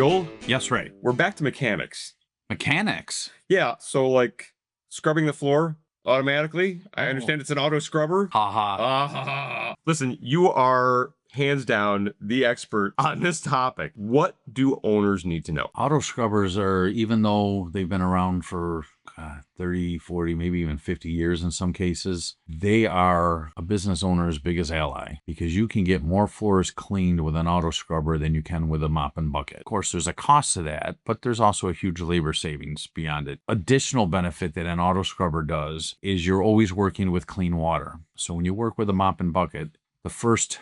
Joel, Yes, Ray. we're back to mechanics. Mechanics. Yeah, so like scrubbing the floor automatically. I understand it's an auto scrubber. Ha ha. Listen, you are hands down the expert on this topic. What do owners need to know? Autoscrubbers are, even though they've been around for 30, 40, maybe even 50 years in some cases, they are a business owner's biggest ally because you can get more floors cleaned with an autoscrubber than you can with a mop and bucket. Of course, there's a cost to that, but there's also a huge labor savings beyond it. Additional benefit that an autoscrubber does is you're always working with clean water. So when you work with a mop and bucket, the first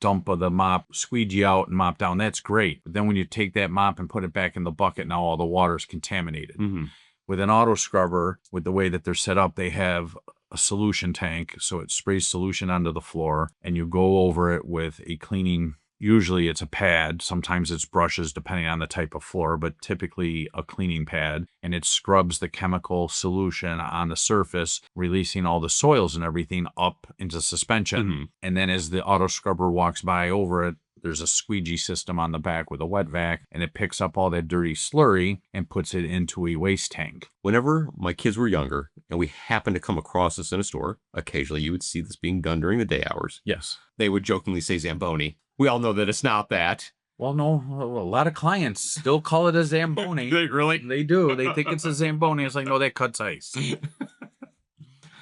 dump of the mop, squeegee out and mop down, that's great. But then when you take that mop and put it back in the bucket, now all the water is contaminated. Mm-hmm. With an auto scrubber, with the way that they're set up, they have a solution tank. So it sprays solution onto the floor and you go over it with a cleaning. Usually it's a pad. Sometimes it's brushes depending on the type of floor, but typically a cleaning pad. And it scrubs the chemical solution on the surface, releasing all the soils and everything up into suspension. Mm-hmm. And then as the auto scrubber walks by over it, there's a squeegee system on the back with a wet vac, and it picks up all that dirty slurry and puts it into a waste tank. Whenever my kids were younger and we happened to come across this in a store, occasionally you would see this being done during the day hours. Yes. They would jokingly say Zamboni. We all know that it's not that. Well, no, a lot of clients still call it a Zamboni. They really? They do. They think it's a Zamboni. It's like, no, that cuts ice.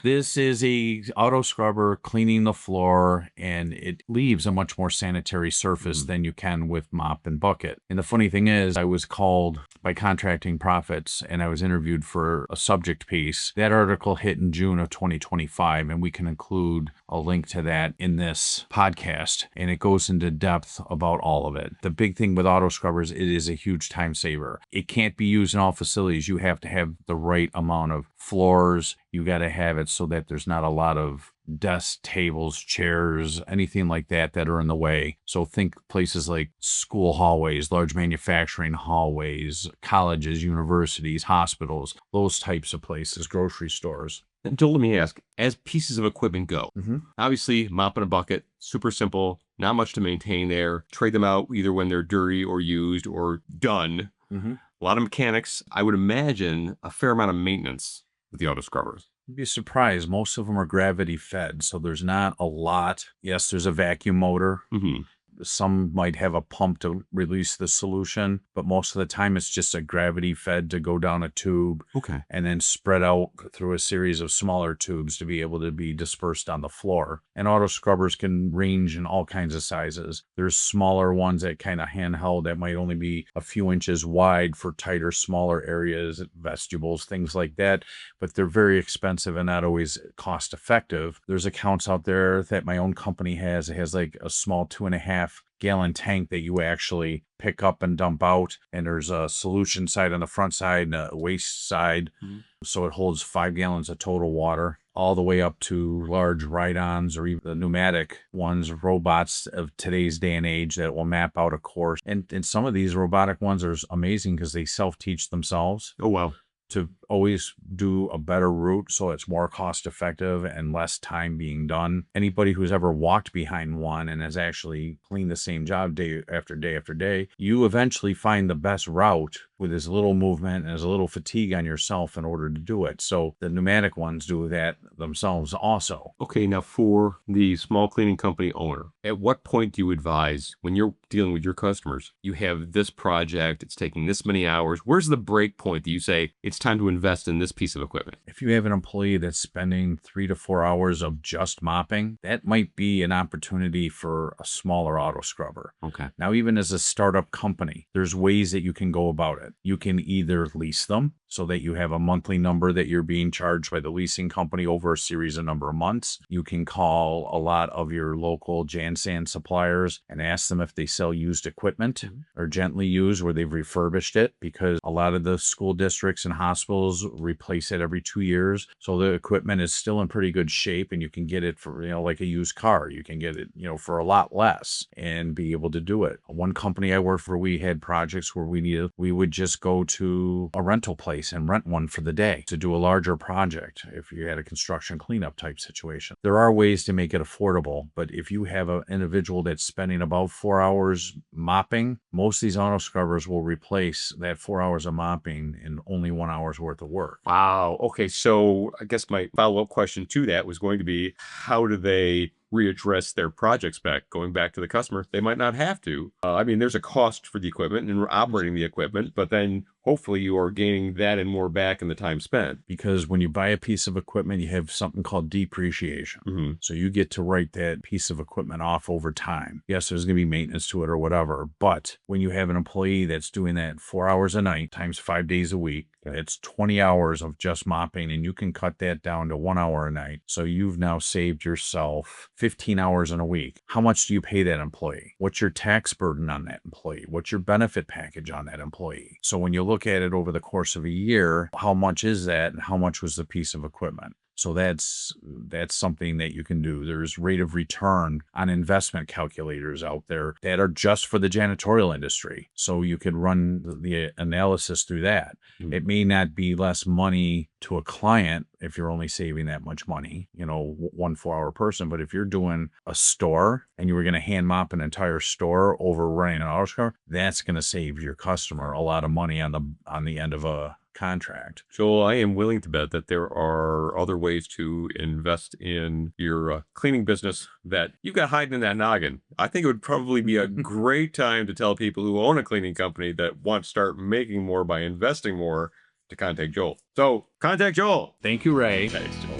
This is a auto scrubber cleaning the floor, and it leaves a much more sanitary surface than you can with mop and bucket. And the funny thing is, I was called by Contracting Profits, and I was interviewed for a subject piece. That article hit in June of 2025, and we can include a link to that in this podcast, and it goes into depth about all of it. The big thing with auto scrubbers, it is a huge time saver. It can't be used in all facilities. You have to have the right amount of floors. You got to have it so that there's not a lot of desks, tables, chairs, anything like that that are in the way. So think places like school hallways, large manufacturing hallways, colleges, universities, hospitals, those types of places, grocery stores. And Joel, let me ask, as pieces of equipment go, Mm-hmm. obviously mop and a bucket, super simple, not much to maintain there. Trade them out either when they're dirty or used or done. Mm-hmm. A lot of mechanics. I would imagine a fair amount of maintenance with the auto scrubbers. You'd be surprised. Most of them are gravity fed, so there's not a lot. Yes, there's a vacuum motor. Mm-hmm. Some might have a pump to release the solution, but most of the time it's just a gravity fed to go down a tube Okay. and then spread out through a series of smaller tubes to be able to be dispersed on the floor. And auto scrubbers can range in all kinds of sizes. There's smaller ones that kind of handheld that might only be a few inches wide for tighter, smaller areas, vestibules, things like that, but they're very expensive and not always cost effective. There's accounts out there that my own company has. It has like a small 2.5-gallon tank that you actually pick up and dump out, and there's a solution side on the front side and a waste side. Mm-hmm. So it holds 5 gallons of total water, all the way up to large ride-ons or even the pneumatic ones, robots of today's day and age that will map out a course. And some of these robotic ones are amazing because they self-teach themselves Oh, wow. to always do a better route so it's more cost effective and less time being done. Anybody who's ever walked behind one and has actually cleaned the same job day after day after day, you eventually find the best route with as little movement and as little fatigue on yourself in order to do it. So the pneumatic ones do that themselves also. Okay, now for the small cleaning company owner, at what point do you advise when you're dealing with your customers, you have this project, it's taking this many hours, where's the break point that you say it's time to invest in this piece of equipment? If you have an employee that's spending 3 to 4 hours of just mopping, that might be an opportunity for a smaller auto scrubber. Okay. Now, even as a startup company, there's ways that you can go about it. You can either lease them so that you have a monthly number that you're being charged by the leasing company over a series of number of months. You can call a lot of your local Jansan suppliers and ask them if they sell used equipment or gently used where they've refurbished it, because a lot of the school districts and hospitals replace it every 2 years. So the equipment is still in pretty good shape and you can get it for, like a used car. You can get it, for a lot less and be able to do it. One company I worked for, we had projects where we would just go to a rental place place and rent one for the day to do a larger project if you had a construction cleanup type situation. There are ways to make it affordable, but if you have an individual that's spending about 4 hours mopping, most of these auto scrubbers will replace that 4 hours of mopping in only 1 hour's worth of work. Wow. Okay. So I guess my follow-up question to that was going to be, how do they readdress their project spec? Going back to the customer, they might not have to. I mean, there's a cost for the equipment and operating the equipment, but then hopefully you are gaining that and more back in the time spent. Because when you buy a piece of equipment, you have something called depreciation. Mm-hmm. So you get to write that piece of equipment off over time. Yes, there's going to be maintenance to it or whatever. But when you have an employee that's doing that 4 hours a night times 5 days a week, it's 20 hours of just mopping, and you can cut that down to 1 hour a night. So you've now saved yourself 15 hours in a week. How much do you pay that employee? What's your tax burden on that employee? What's your benefit package on that employee? So when you look at it over the course of a year, how much is that and how much was the piece of equipment? So that's something that you can do. There's rate of return on investment calculators out there that are just for the janitorial industry. So you could run the analysis through that. Mm-hmm. It may not be less money to a client if you're only saving that much money, 1 4-hour person. But if you're doing a store and you were going to hand mop an entire store over running an auto scrubber, that's going to save your customer a lot of money on the end of a contract. Joel, I am willing to bet that there are other ways to invest in your cleaning business that you've got hiding in that noggin. I think it would probably be a great time to tell people who own a cleaning company that want to start making more by investing more to contact Joel. So contact Joel. Thank you, Ray. Thanks, Joel.